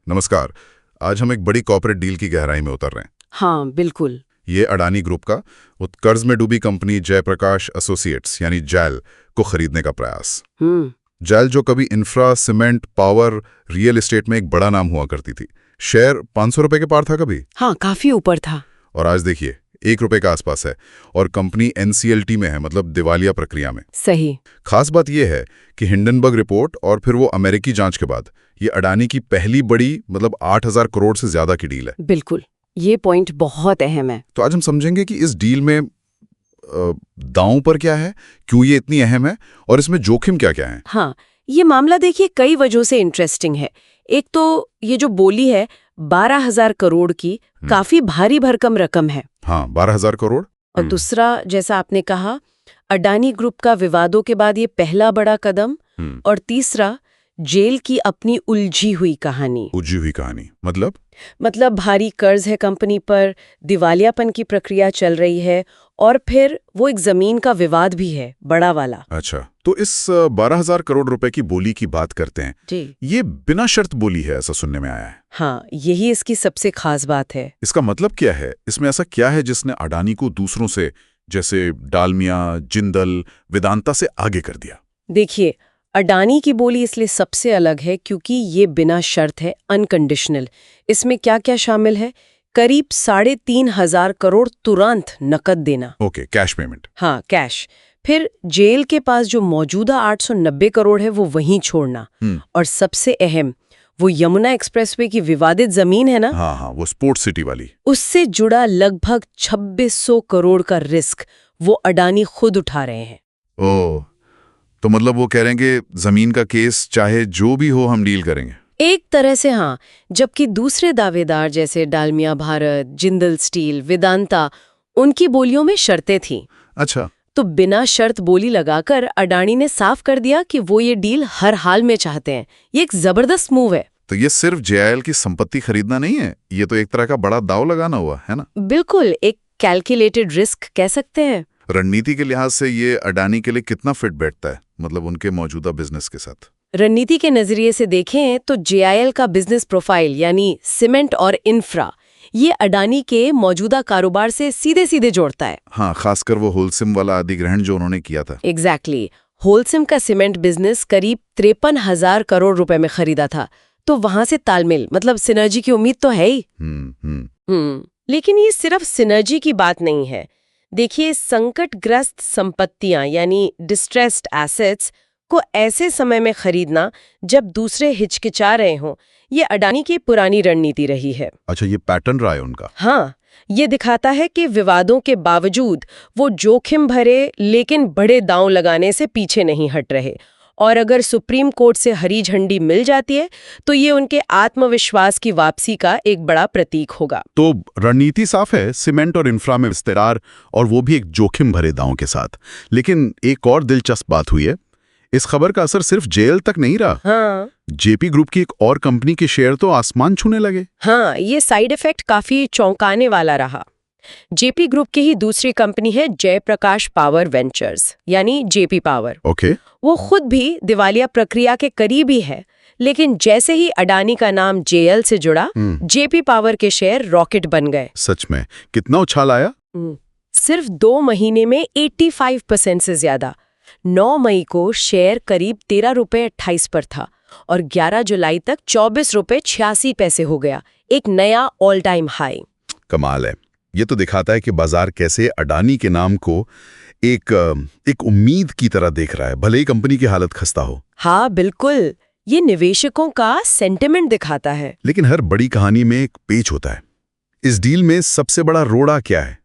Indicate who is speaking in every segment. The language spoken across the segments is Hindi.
Speaker 1: नमस्कार। आज हम एक बड़ी कॉर्पोरेट डील की गहराई में उतर रहे हैं।
Speaker 2: हाँ बिल्कुल।
Speaker 1: ये अडानी ग्रुप का कर्ज में डूबी कंपनी जयप्रकाश एसोसिएट्स यानी जैल को खरीदने का प्रयास। जैल जो कभी infra, cement, power, real estate में एक बड़ा नाम हुआ करती थी। शेयर 500 रुपए के पार था कभी।
Speaker 2: हाँ, काफी ऊपर था।
Speaker 1: और आज देखिए 1 रुपए के आसपास है और कंपनी एनसीएलटी में है, मतलब दिवालिया प्रक्रिया में।
Speaker 2: सही।
Speaker 1: खास बात यह है कि हिंडनबर्ग रिपोर्ट और फिर वो अमेरिकी जांच के बाद ये अडानी की पहली बड़ी, मतलब 8,000 करोड़ से ज्यादा की डील है।
Speaker 2: बिल्कुल, ये पॉइंट बहुत अहम है।
Speaker 1: तो आज हम समझेंगे कि इस डील में दांव पर क्या है, क्यों ये इतनी अहम है और इसमें जोखिम क्या क्या है।
Speaker 2: हाँ, ये मामला देखिए कई वजहों से इंटरेस्टिंग है। एक तो ये जो बोली है 12,000 करोड़ की, काफी भारी भरकम रकम है।
Speaker 1: हाँ, 12,000 करोड़।
Speaker 2: और दूसरा, जैसा आपने कहा, अडानी ग्रुप का विवादों के बाद ये पहला बड़ा कदम। और तीसरा, जेल की अपनी उलझी हुई कहानी। मतलब भारी कर्ज है कंपनी पर, दिवालियापन की प्रक्रिया चल रही है और फिर वो एक जमीन का विवाद भी है, बड़ा वाला।
Speaker 1: अच्छा, तो इस 12,000 करोड़ रुपए की बोली की बात करते हैं
Speaker 2: जी।
Speaker 1: ये बिना शर्त बोली है, ऐसा सुनने में आया है।
Speaker 2: हाँ, यही इसकी सबसे खास बात है।
Speaker 1: इसका मतलब क्या है? इसमें ऐसा क्या है जिसने अडानी को दूसरों से, जैसे डालमिया, जिंदल, वेदांता से आगे कर दिया?
Speaker 2: देखिए, अडानी की बोली इसलिए सबसे अलग है क्योंकि ये बिना शर्त है, अनकंडीशनल। इसमें क्या क्या शामिल है? करीब 3,500 करोड़ तुरंत नकद देना।
Speaker 1: Okay, cash payment.
Speaker 2: हाँ, कैश। फिर जेल के पास जो मौजूदा 890 करोड़ है वो वहीं छोड़ना। और सबसे अहम, वो यमुना एक्सप्रेसवे की विवादित जमीन है ना।
Speaker 1: हाँ, वो स्पोर्ट्स सिटी वाली,
Speaker 2: उससे जुड़ा लगभग 2600 करोड़ का रिस्क वो अडानी खुद उठा रहे हैं।
Speaker 1: ओह, तो मतलब वो कह रहे हैं कि जमीन का केस चाहे जो भी हो हम डील करेंगे।
Speaker 2: एक तरह से हाँ, जबकि दूसरे दावेदार जैसे डालमिया भारत, जिंदल स्टील, वेदांता, उनकी बोलियों में शर्तें थीं।
Speaker 1: अच्छा,
Speaker 2: तो बिना शर्त बोली लगाकर अडानी ने साफ कर दिया कि वो ये डील हर हाल में चाहते हैं। ये एक जबरदस्त मूव है।
Speaker 1: तो ये सिर्फ जेआईएल की संपत्ति खरीदना नहीं है, ये तो एक तरह का बड़ा दांव लगाना हुआ है ना।
Speaker 2: बिल्कुल, एक कैलकुलेटेड रिस्क कह सकते हैं।
Speaker 1: रणनीति के लिहाज से ये अडानी के लिए कितना फिट बैठता है, मतलब उनके मौजूदा बिजनेस के साथ?
Speaker 2: रणनीति के नजरिए से देखें तो जेआईएल का बिजनेस प्रोफाइल यानी सीमेंट और इंफ्रा, ये अडानी के मौजूदा कारोबार से सीधे सीधे जोड़ता है।
Speaker 1: हाँ, खासकर वो होलसिम वाला अधिग्रहण जो उन्होंने किया था।
Speaker 2: एग्जैक्टली। होलसिम का सीमेंट बिजनेस करीब 53,000 करोड़ रुपए में खरीदा था, तो वहां से तालमेल, मतलब सिनर्जी की उम्मीद तो है ही। लेकिन ये सिर्फ सिनर्जी की बात नहीं है। देखिए, संकटग्रस्त संपत्तियां यानी डिस्ट्रेस्ड एसेट्स को ऐसे समय में खरीदना जब दूसरे हिचकिचा रहे हों, ये अडानी की पुरानी रणनीति रही है।
Speaker 1: अच्छा, ये पैटर्न रहा है उनका।
Speaker 2: हाँ, ये दिखाता है कि विवादों के बावजूद वो जोखिम भरे लेकिन बड़े दांव लगाने से पीछे नहीं हट रहे। और अगर सुप्रीम कोर्ट से हरी झंडी मिल जाती है तो ये उनके आत्मविश्वास की वापसी का एक बड़ा प्रतीक होगा।
Speaker 1: तो रणनीति साफ है, सीमेंट और इंफ्रा में विस्तार, और वो भी एक जोखिम भरे दांव के साथ। लेकिन एक और दिलचस्प बात हुई है, इस खबर का असर सिर्फ जेल तक नहीं रहा।
Speaker 2: हाँ,
Speaker 1: जेपी ग्रुप की एक और कंपनी के शेयर तो आसमान छूने लगे।
Speaker 2: हाँ, ये साइड इफेक्ट काफी चौंकाने वाला रहा। जेपी ग्रुप की ही दूसरी कंपनी है जयप्रकाश पावर वेंचर्स यानी जेपी पावर।
Speaker 1: ओके।
Speaker 2: वो खुद भी दिवालिया प्रक्रिया के करीब ही है, लेकिन जैसे ही अडानी का नाम जेएल से जुड़ा, जेपी पावर के शेयर रॉकेट बन गए।
Speaker 1: सच में? कितना उछाल आया?
Speaker 2: सिर्फ 2 महीने में 85% से ज्यादा। 9 मई को शेयर करीब 13 रुपए 28 पर था और 11 जुलाई तक 24 रुपए 86 पैसे हो गया, एक नया ऑल टाइम हाई।
Speaker 1: कमाल है। ये तो दिखाता है कि बाजार कैसे अडानी के नाम को एक उम्मीद की तरह देख रहा है, भले ही कंपनी की हालत खस्ता हो।
Speaker 2: हाँ बिल्कुल, ये निवेशकों का सेंटिमेंट दिखाता है।
Speaker 1: लेकिन हर बड़ी कहानी में एक पेच होता है। इस डील में सबसे बड़ा रोड़ा क्या है?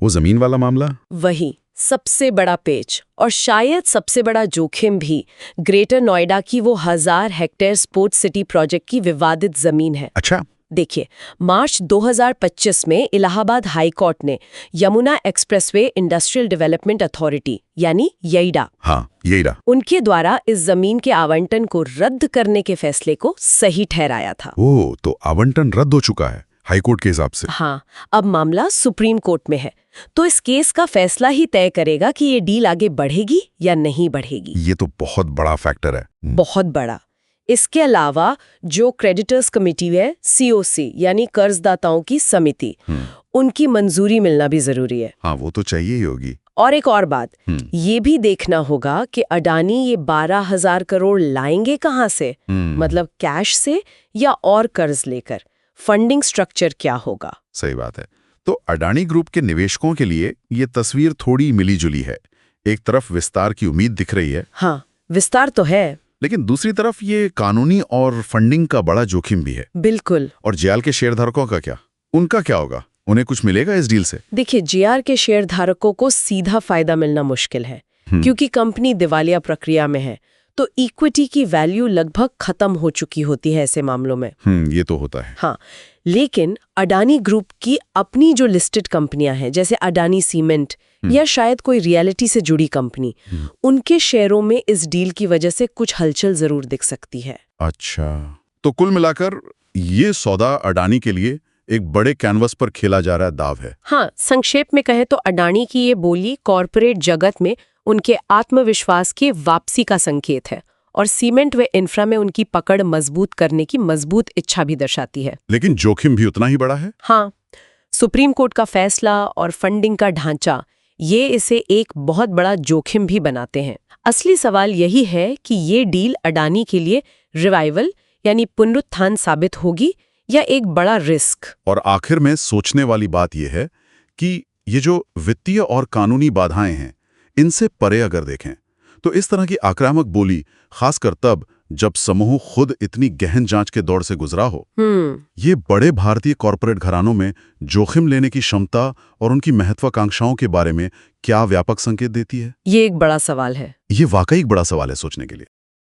Speaker 1: वो जमीन वाला मामला?
Speaker 2: वही सबसे बड़ा पेच और शायद सबसे बड़ा जोखिम भी। ग्रेटर नोएडा की वो 1000 हेक्टेयर स्पोर्ट्स सिटी प्रोजेक्ट की विवादित जमीन है।
Speaker 1: अच्छा।
Speaker 2: देखिए, मार्च 2025 में इलाहाबाद हाई कोर्ट ने Yamuna expressway industrial development authority यानी येइडा,
Speaker 1: हाँ, येइडा,
Speaker 2: उनके द्वारा इस जमीन के आवंटन को रद्द करने के फैसले को सही ठहराया था।
Speaker 1: ओह, तो आवंटन रद्द हो चुका है हाईकोर्ट के हिसाब से?
Speaker 2: हाँ, अब मामला सुप्रीम कोर्ट में है, तो इस केस का फैसला ही तय करेगा कि ये डील आगे बढ़ेगी या नहीं बढ़ेगी।
Speaker 1: ये तो बहुत बड़ा फैक्टर है।
Speaker 2: बहुत बड़ा। इसके अलावा जो क्रेडिटर्स कमेटी है, COC यानी कर्जदाताओं की समिति, उनकी मंजूरी मिलना भी जरूरी है।
Speaker 1: हाँ, वो तो चाहिए ही होगी।
Speaker 2: और एक और बात, ये भी देखना होगा कि अडानी ये 12,000 करोड़ लाएंगे कहाँ से, मतलब कैश से या और कर्ज लेकर। फंडिंग स्ट्रक्चर क्या होगा?
Speaker 1: सही बात है। तो अडानी ग्रुप के निवेशकों के लिए ये तस्वीर थोड़ी मिली-जुली है। एक तरफ विस्तार की उम्मीद दिख रही है।
Speaker 2: हाँ, विस्तार तो है,
Speaker 1: लेकिन दूसरी तरफ ये कानूनी और फंडिंग का बड़ा जोखिम भी है।
Speaker 2: बिल्कुल।
Speaker 1: और जेल के शेयरधारकों का क्या? उनका क्या होगा? उन्हें कुछ मिलेगा इस डील से?
Speaker 2: देखिए, JR के शेयरधारकों को सीधा फायदा मिलना मुश्किल है, क्योंकि कंपनी दिवालिया प्रक्रिया में है, तो इक्विटी की वैल्यू लगभग खत्म हो चुकी होती है ऐसे मामलों में।
Speaker 1: ये तो होता है।
Speaker 2: हाँ, लेकिन अडानी ग्रुप की अपनी जो लिस्टेड कंपनियां हैं, जैसे अडानी सीमेंट या शायद कोई रियलिटी से जुड़ी कंपनी, उनके शेयरों में इस डील की वजह से कुछ हलचल जरूर दिख सकती है।
Speaker 1: अच्छा, तो कुल मिलाकर ये सौदा अडानी के लिए एक बड़े कैनवस पर खेला जा रहा दाव है।
Speaker 2: हाँ, संक्षेप में कहे तो अडानी की ये बोली कॉरपोरेट जगत में उनके आत्मविश्वास की वापसी का संकेत है, और सीमेंट व इंफ्रा में उनकी पकड़ मजबूत करने की मजबूत इच्छा भी दर्शाती है।
Speaker 1: लेकिन जोखिम भी उतना ही बड़ा है।
Speaker 2: हाँ, सुप्रीम कोर्ट का फैसला और फंडिंग का ढांचा ये इसे एक बहुत बड़ा जोखिम भी बनाते हैं। असली सवाल यही है कि ये डील अडानी के लिए रिवाइवल यानी पुनरुत्थान साबित होगी या एक बड़ा रिस्क।
Speaker 1: और आखिर में सोचने वाली बात यह है कि ये जो वित्तीय और कानूनी बाधाएं हैं, इनसे परे अगर देखें तो इस तरह की आक्रामक बोली, खासकर तब जब समूह खुद इतनी गहन जांच के दौर से गुजरा हो, ये बड़े भारतीय कॉरपोरेट घरानों में जोखिम लेने की क्षमता और उनकी महत्वाकांक्षाओं के बारे में क्या व्यापक संकेत देती है?
Speaker 2: ये एक बड़ा सवाल है।
Speaker 1: ये वाकई एक बड़ा सवाल है सोचने के लिए।